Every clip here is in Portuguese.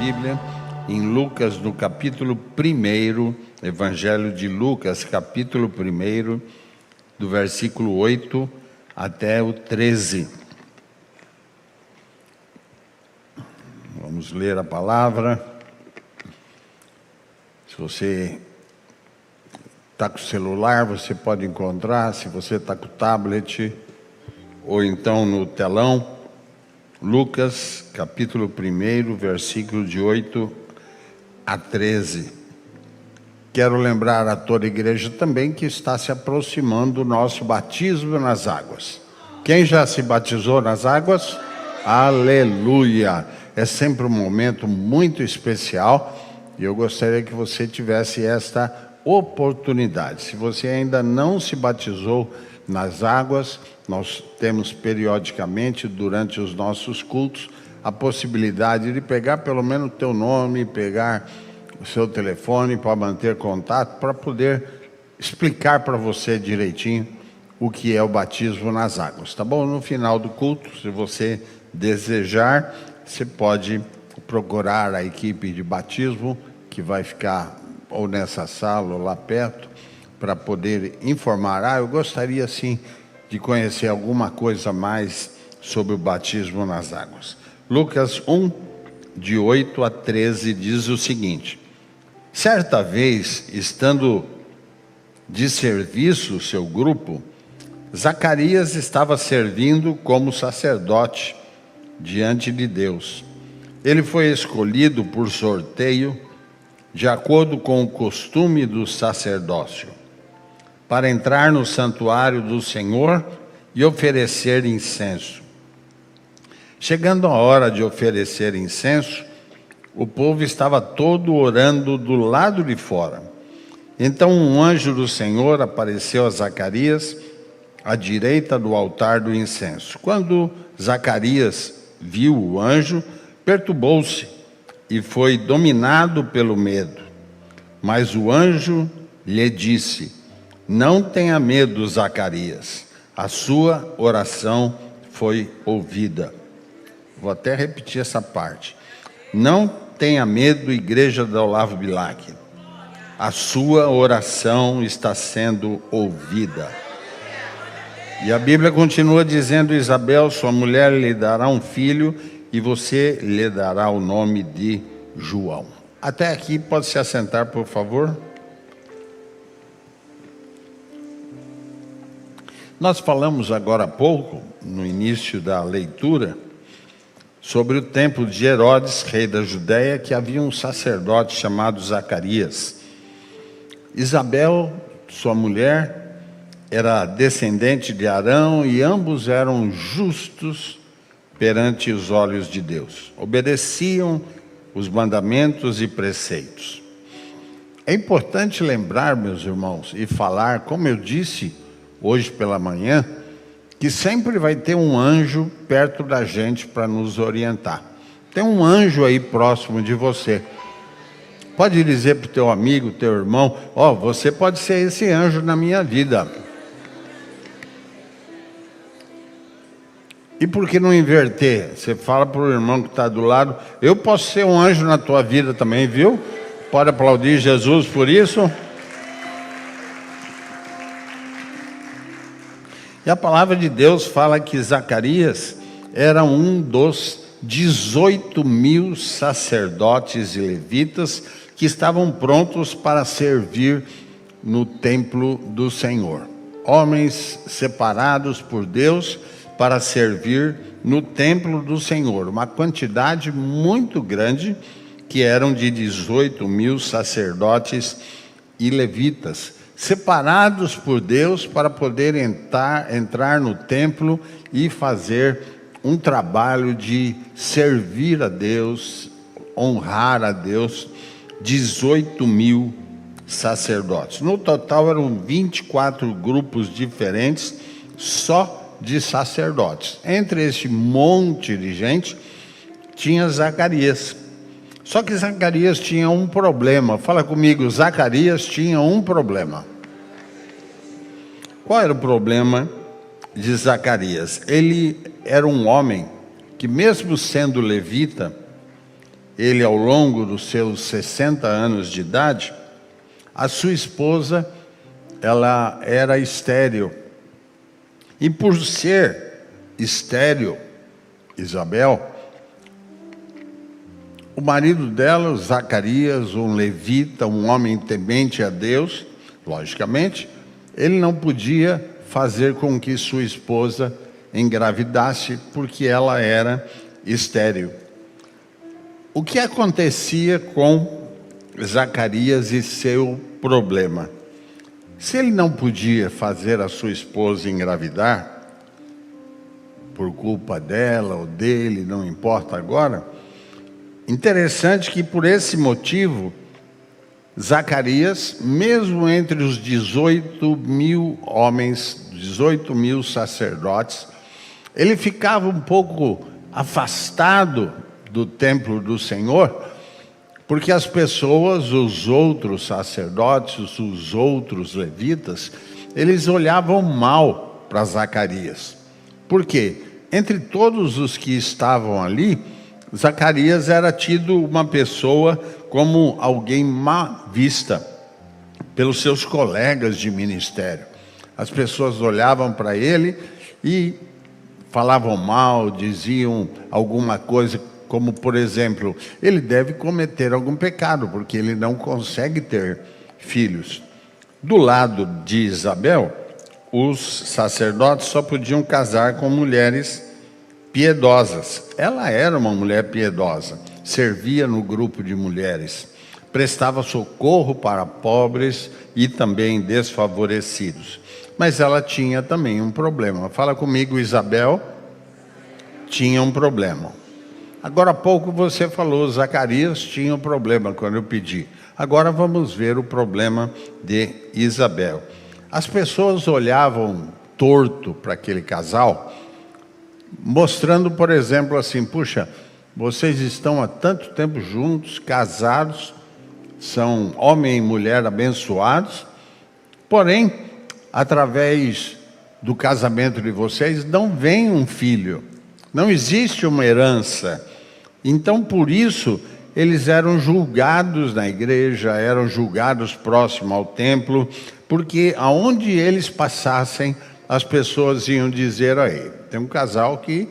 Bíblia em Lucas, no capítulo 1, Evangelho de Lucas, capítulo 1, do versículo 8 até o 13. Vamos ler a palavra. Se você está com o celular, você pode encontrar. Se você está com o tablet, ou então no telão, Lucas, capítulo 1, versículo de 8 a 13. Quero lembrar a toda a igreja também que está se aproximando do nosso batismo nas águas. Quem já se batizou nas águas? Aleluia! É sempre um momento muito especial e eu gostaria que você tivesse esta oportunidade. Se você ainda não se batizou nas águas, nós temos periodicamente, durante os nossos cultos, a possibilidade de pegar pelo menos o teu nome, pegar o seu telefone para manter contato, para poder explicar para você direitinho o que é o batismo nas águas, tá bom? No final do culto, se você desejar, você pode procurar a equipe de batismo, que vai ficar ou nessa sala ou lá perto, para poder informar. Eu gostaria sim de conhecer alguma coisa mais sobre o batismo nas águas. Lucas 1, de 8 a 13, diz o seguinte: certa vez, estando de serviço o seu grupo, Zacarias estava servindo como sacerdote diante de Deus. Ele foi escolhido por sorteio, de acordo com o costume do sacerdócio, para entrar no santuário do Senhor e oferecer incenso. Chegando a hora de oferecer incenso, o povo estava todo orando do lado de fora. Então um anjo do Senhor apareceu a Zacarias, à direita do altar do incenso. Quando Zacarias viu o anjo, perturbou-se e foi dominado pelo medo. Mas o anjo lhe disse: não tenha medo, Zacarias, a sua oração foi ouvida. Vou até repetir essa parte. Não tenha medo, igreja da Olavo Bilac, a sua oração está sendo ouvida. E a Bíblia continua dizendo: Isabel, sua mulher, lhe dará um filho e você lhe dará o nome de João. Até aqui, pode se assentar, por favor. Nós falamos agora há pouco, no início da leitura, sobre o templo de Herodes, rei da Judéia, que havia um sacerdote chamado Zacarias. Isabel, sua mulher, era descendente de Arão e ambos eram justos perante os olhos de Deus. Obedeciam os mandamentos e preceitos. É importante lembrar, meus irmãos, e falar, como eu disse hoje pela manhã, que sempre vai ter um anjo perto da gente para nos orientar. Tem um anjo aí próximo de você. Pode dizer para o teu amigo, teu irmão: ó, você pode ser esse anjo na minha vida. E por que não inverter? Você fala para o irmão que está do lado: eu posso ser um anjo na tua vida também, viu? Pode aplaudir Jesus por isso. E a palavra de Deus fala que Zacarias era um dos 18.000 sacerdotes e levitas que estavam prontos para servir no templo do Senhor. Homens separados por Deus para servir no templo do Senhor. Uma quantidade muito grande, que eram de 18.000 sacerdotes e levitas, separados por Deus para poder entrar no templo e fazer um trabalho de servir a Deus, honrar a Deus. 18.000 sacerdotes. No total eram 24 grupos diferentes só de sacerdotes. Entre esse monte de gente tinha Zacarias. Só que Zacarias tinha um problema. Fala comigo, Zacarias tinha um problema. Qual era o problema de Zacarias? Ele era um homem que, mesmo sendo levita, ele ao longo dos seus 60 anos de idade, a sua esposa, ela era estéril. E por ser estéril, Isabel, o marido dela, Zacarias, um levita, um homem temente a Deus, logicamente, ele não podia fazer com que sua esposa engravidasse, porque ela era estéril. O que acontecia com Zacarias e seu problema? Se ele não podia fazer a sua esposa engravidar, por culpa dela ou dele, não importa agora, interessante que por esse motivo, Zacarias, mesmo entre os 18 mil homens, 18 mil sacerdotes, ele ficava um pouco afastado do templo do Senhor, porque as pessoas, os outros sacerdotes, os outros levitas, eles olhavam mal para Zacarias. Por quê? Entre todos os que estavam ali, Zacarias era tido uma pessoa como alguém má vista pelos seus colegas de ministério. As pessoas olhavam para ele e falavam mal, diziam alguma coisa, como por exemplo, ele deve cometer algum pecado, porque ele não consegue ter filhos. Do lado de Isabel, os sacerdotes só podiam casar com mulheres piedosas. Ela era uma mulher piedosa, servia no grupo de mulheres, prestava socorro para pobres e também desfavorecidos. Mas ela tinha também um problema. Fala comigo, Isabel tinha um problema. Agora há pouco você falou, Zacarias tinha um problema quando eu pedi. Agora vamos ver o problema de Isabel. As pessoas olhavam torto para aquele casal, mostrando, por exemplo, assim, puxa, vocês estão há tanto tempo juntos, casados, são homem e mulher abençoados, porém, através do casamento de vocês, não vem um filho, não existe uma herança. Então, por isso, eles eram julgados na igreja, eram julgados próximo ao templo, porque aonde eles passassem, as pessoas iam dizer aí, tem um casal que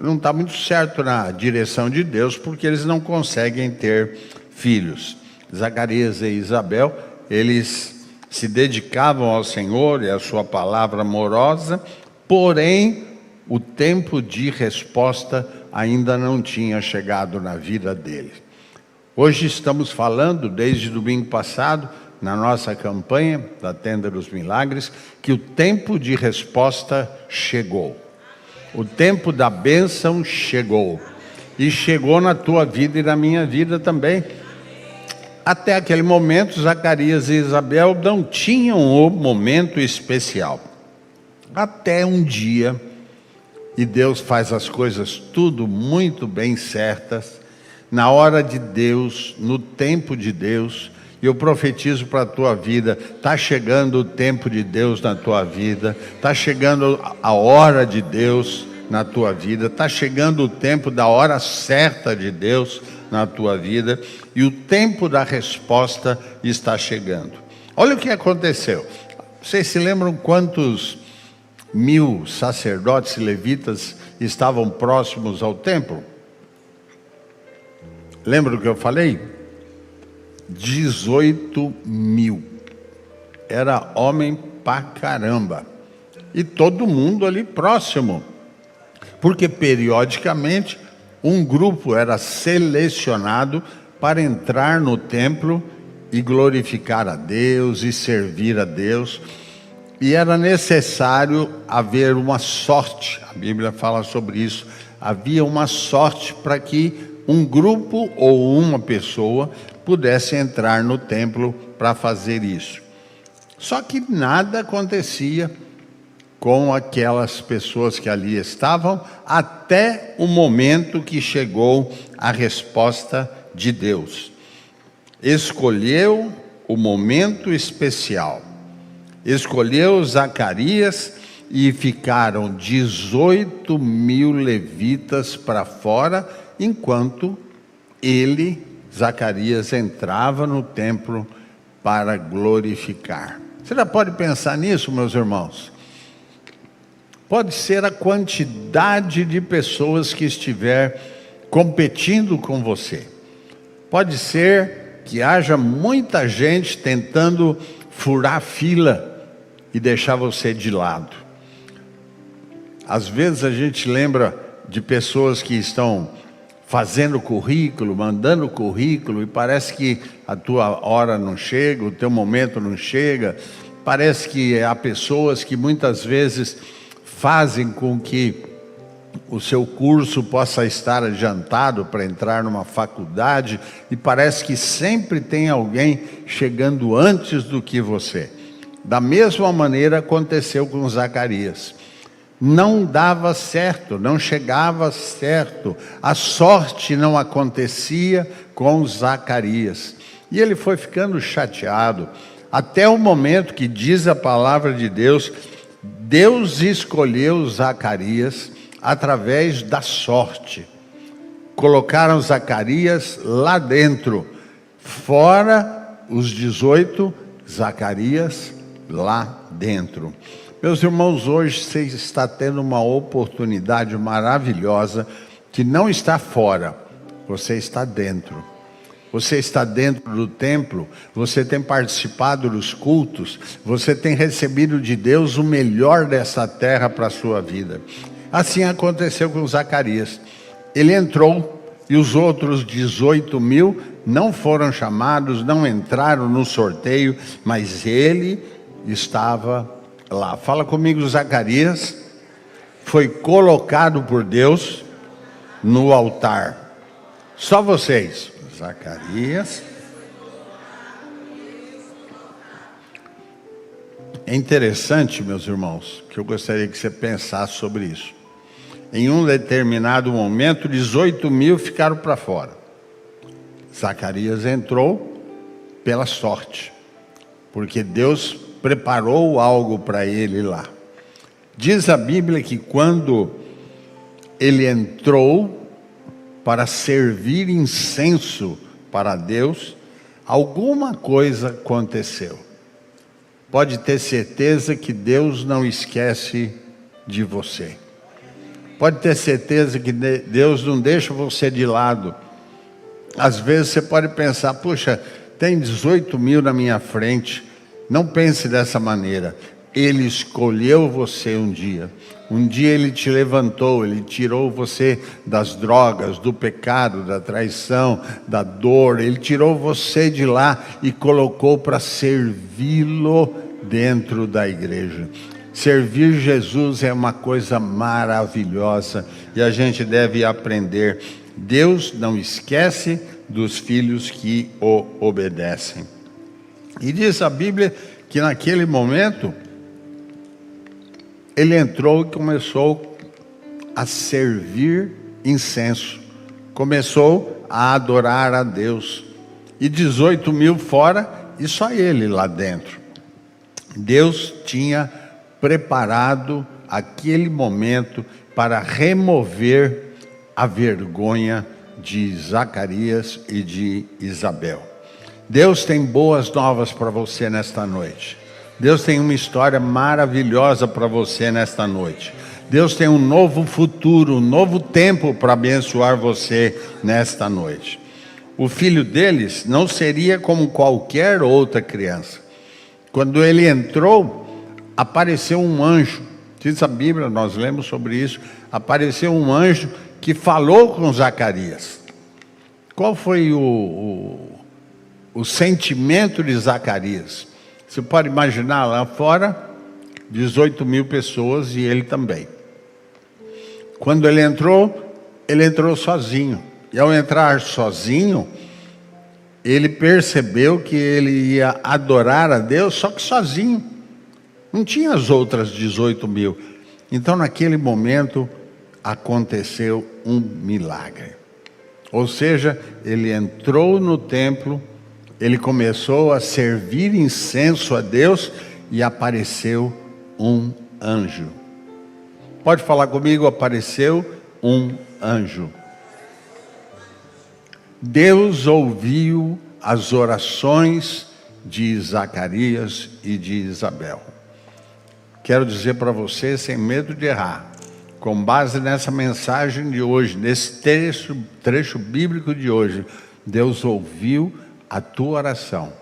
não está muito certo na direção de Deus, porque eles não conseguem ter filhos. Zacarias e Isabel, eles se dedicavam ao Senhor e à sua palavra amorosa, porém, o tempo de resposta ainda não tinha chegado na vida deles. Hoje estamos falando, desde domingo passado, na nossa campanha da Tenda dos Milagres, que o tempo de resposta chegou. O tempo da bênção chegou. E chegou na tua vida e na minha vida também. Até aquele momento, Zacarias e Isabel não tinham um momento especial. Até um dia, e Deus faz as coisas tudo muito bem certas, na hora de Deus, no tempo de Deus. E eu profetizo para a tua vida, está chegando o tempo de Deus na tua vida, está chegando a hora de Deus na tua vida, está chegando o tempo da hora certa de Deus na tua vida, e o tempo da resposta está chegando. Olha o que aconteceu. Vocês se lembram quantos mil sacerdotes e levitas estavam próximos ao templo? Lembra do que eu falei? 18 mil. Era homem pra caramba. E todo mundo ali próximo. Porque periodicamente um grupo era selecionado para entrar no templo e glorificar a Deus e servir a Deus. E era necessário haver uma sorte. A Bíblia fala sobre isso. Havia uma sorte para que um grupo ou uma pessoa pudesse entrar no templo para fazer isso. Só que nada acontecia com aquelas pessoas que ali estavam, até o momento que chegou a resposta de Deus. Escolheu o momento especial. Escolheu Zacarias e ficaram 18 mil levitas para fora, enquanto Zacarias, entrava no templo para glorificar. Você já pode pensar nisso, meus irmãos? Pode ser a quantidade de pessoas que estiver competindo com você. Pode ser que haja muita gente tentando furar a fila e deixar você de lado. Às vezes a gente lembra de pessoas que estão fazendo currículo, mandando currículo, e parece que a tua hora não chega, o teu momento não chega. Parece que há pessoas que muitas vezes fazem com que o seu curso possa estar adiantado para entrar numa faculdade, e parece que sempre tem alguém chegando antes do que você. Da mesma maneira aconteceu com Zacarias. Não dava certo, não chegava certo, a sorte não acontecia com Zacarias. E ele foi ficando chateado, até o momento que diz a palavra de Deus, Deus escolheu Zacarias através da sorte. Colocaram Zacarias lá dentro, fora os 18, Zacarias lá dentro. Meus irmãos, hoje você está tendo uma oportunidade maravilhosa, que não está fora, você está dentro. Você está dentro do templo, você tem participado dos cultos, você tem recebido de Deus o melhor dessa terra para a sua vida. Assim aconteceu com Zacarias. Ele entrou e os outros 18.000 não foram chamados, não entraram no sorteio, mas ele estava lá. Fala comigo, Zacarias foi colocado por Deus no altar. Só vocês. Zacarias. É interessante, meus irmãos, que eu gostaria que você pensasse sobre isso. Em um determinado momento, 18.000 ficaram para fora. Zacarias entrou pela sorte, porque Deus preparou algo para ele lá. Diz a Bíblia que quando ele entrou para servir incenso para Deus, alguma coisa aconteceu. Pode ter certeza que Deus não esquece de você. Pode ter certeza que Deus não deixa você de lado. Às vezes você pode pensar, puxa, tem 18.000 na minha frente. Não pense dessa maneira. Ele escolheu você um dia. Um dia Ele te levantou, Ele tirou você das drogas, do pecado, da traição, da dor. Ele tirou você de lá e colocou para servi-lo dentro da igreja. Servir Jesus é uma coisa maravilhosa e a gente deve aprender. Deus não esquece dos filhos que o obedecem. E diz a Bíblia que naquele momento ele entrou e começou a servir incenso. Começou a adorar a Deus. E 18.000 fora e só ele lá dentro. Deus tinha preparado aquele momento para remover a vergonha de Zacarias e de Isabel. Deus tem boas novas para você nesta noite. Deus tem uma história maravilhosa para você nesta noite. Deus tem um novo futuro, um novo tempo para abençoar você nesta noite. O filho deles não seria como qualquer outra criança. Quando ele entrou, apareceu um anjo. Diz a Bíblia, nós lemos sobre isso. Apareceu um anjo que falou com Zacarias. Qual foi o sentimento de Zacarias? Você pode imaginar lá fora, 18.000 pessoas e ele também. Quando ele entrou sozinho. E ao entrar sozinho, ele percebeu que ele ia adorar a Deus, só que sozinho. Não tinha as outras 18.000. Então, naquele momento, aconteceu um milagre. Ou seja, ele entrou no templo, ele começou a servir incenso a Deus e apareceu um anjo. Pode falar comigo, apareceu um anjo. Deus ouviu as orações de Zacarias e de Isabel. Quero dizer para você, sem medo de errar, com base nessa mensagem de hoje, nesse trecho bíblico de hoje, Deus ouviu a tua oração.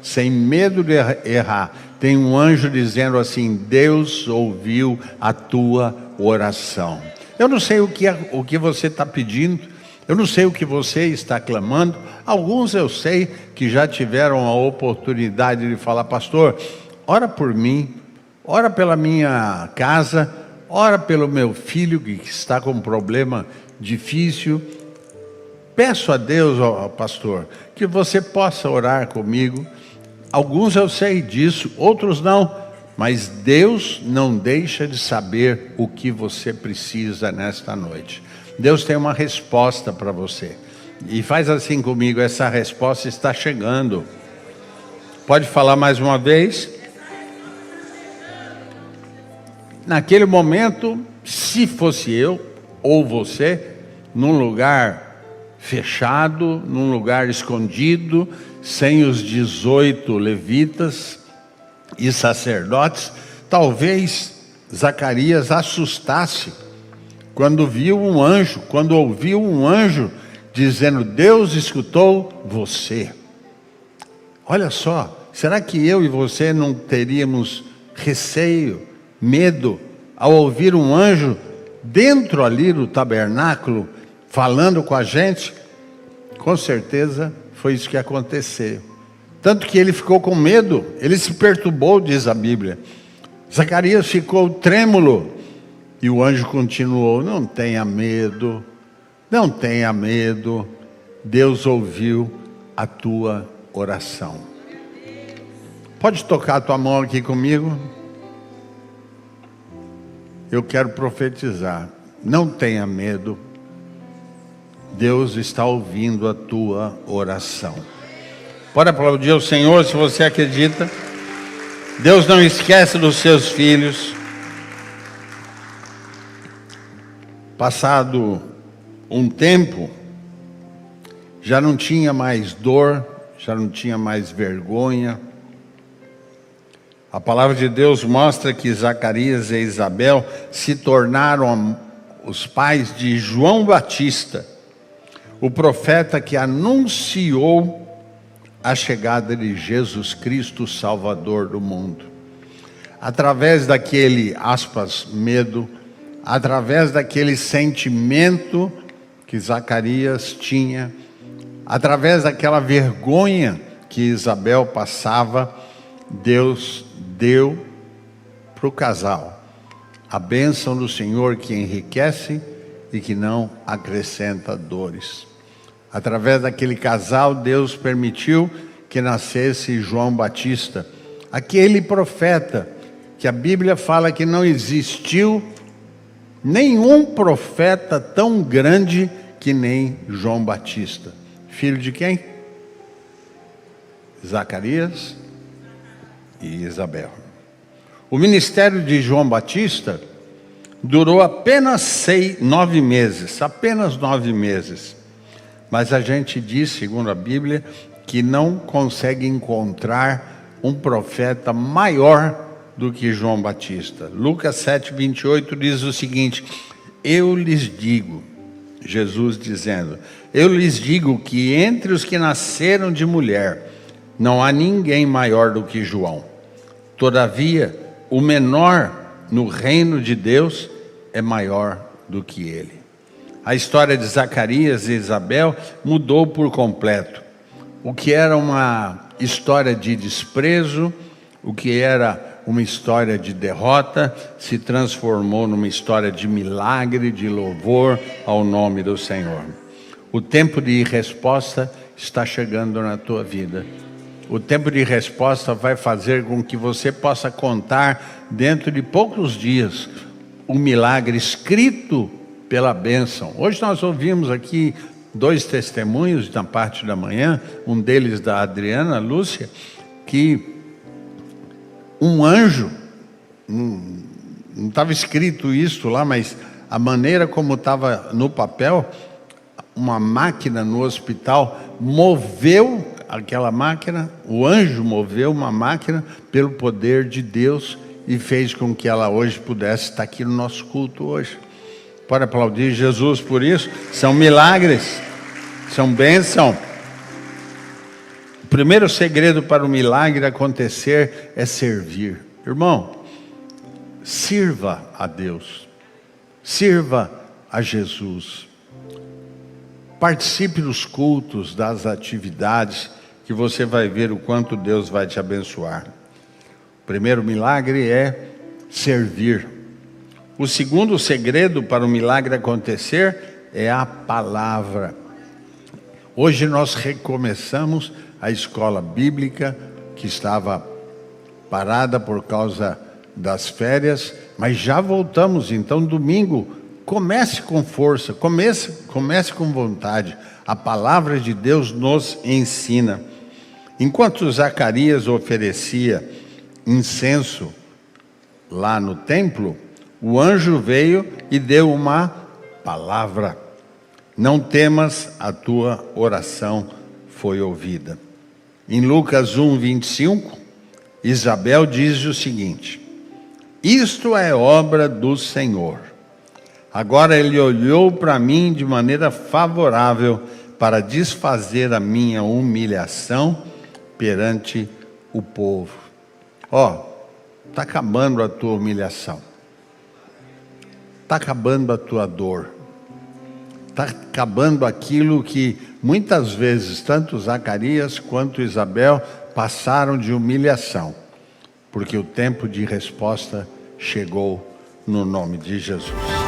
Sem medo de errar, tem um anjo dizendo assim: Deus ouviu a tua oração. Eu não sei o que você está pedindo, eu não sei o que você está clamando. Alguns eu sei que já tiveram a oportunidade de falar: pastor, ora por mim, ora pela minha casa, ora pelo meu filho que está com um problema difícil. Peço a Deus, ó, pastor, que você possa orar comigo. Alguns eu sei disso, outros não, mas Deus não deixa de saber o que você precisa nesta noite. Deus tem uma resposta para você. E faz assim comigo: essa resposta está chegando. Pode falar mais uma vez? Naquele momento, se fosse eu ou você, num lugar fechado, num lugar escondido, sem os 18 levitas e sacerdotes, talvez Zacarias assustasse quando ouviu um anjo dizendo: Deus escutou você. Olha só, será que eu e você não teríamos receio, medo, ao ouvir um anjo dentro ali do tabernáculo, falando com a gente? Com certeza foi isso que aconteceu. Tanto que ele ficou com medo, ele se perturbou, diz a Bíblia. Zacarias ficou trêmulo. E o anjo continuou: não tenha medo, não tenha medo. Deus ouviu a tua oração. Pode tocar a tua mão aqui comigo? Eu quero profetizar: não tenha medo. Deus está ouvindo a tua oração. Pode aplaudir o Senhor se você acredita. Deus não esquece dos seus filhos. Passado um tempo, já não tinha mais dor, já não tinha mais vergonha. A palavra de Deus mostra que Zacarias e Isabel se tornaram os pais de João Batista, o profeta que anunciou a chegada de Jesus Cristo, Salvador do mundo. Através daquele, aspas, medo, através daquele sentimento que Zacarias tinha, através daquela vergonha que Isabel passava, Deus deu para o casal a bênção do Senhor que enriquece e que não acrescenta dores. Através daquele casal, Deus permitiu que nascesse João Batista, aquele profeta que a Bíblia fala que não existiu nenhum profeta tão grande que nem João Batista. Filho de quem? Zacarias e Isabel. O ministério de João Batista durou apenas 9 meses, apenas 9 meses. Mas a gente diz, segundo a Bíblia, que não consegue encontrar um profeta maior do que João Batista. Lucas 7:28 diz o seguinte: eu lhes digo, Jesus dizendo, eu lhes digo que entre os que nasceram de mulher, não há ninguém maior do que João. Todavia, o menor no reino de Deus é maior do que ele. A história de Zacarias e Isabel mudou por completo. O que era uma história de desprezo, o que era uma história de derrota, se transformou numa história de milagre, de louvor ao nome do Senhor. O tempo de resposta está chegando na tua vida. O tempo de resposta vai fazer com que você possa contar, dentro de poucos dias, o milagre escrito pela bênção. Hoje nós ouvimos aqui 2 testemunhos na parte da manhã, um deles da Adriana Lúcia, que um anjo, não estava escrito isso lá, mas a maneira como estava no papel, uma máquina no hospital, moveu aquela máquina, o anjo moveu uma máquina pelo poder de Deus e fez com que ela hoje pudesse estar aqui no nosso culto hoje. Pode aplaudir Jesus por isso? São milagres, são bênçãos. O primeiro segredo para o milagre acontecer é servir. Irmão, sirva a Deus, sirva a Jesus. Participe dos cultos, das atividades, que você vai ver o quanto Deus vai te abençoar. O primeiro milagre é servir. O segundo segredo para o milagre acontecer é a palavra. Hoje nós recomeçamos a escola bíblica, que estava parada por causa das férias, mas já voltamos. Então domingo, comece com força, comece com vontade. A palavra de Deus nos ensina. Enquanto Zacarias oferecia incenso lá no templo, o anjo veio e deu uma palavra. Não temas, a tua oração foi ouvida. Em Lucas 1:25, Isabel diz o seguinte: isto é obra do Senhor. Agora ele olhou para mim de maneira favorável para desfazer a minha humilhação perante o povo. Está acabando a tua humilhação. Está acabando a tua dor. Está acabando aquilo que muitas vezes tanto Zacarias quanto Isabel passaram de humilhação. Porque o tempo de resposta chegou no nome de Jesus.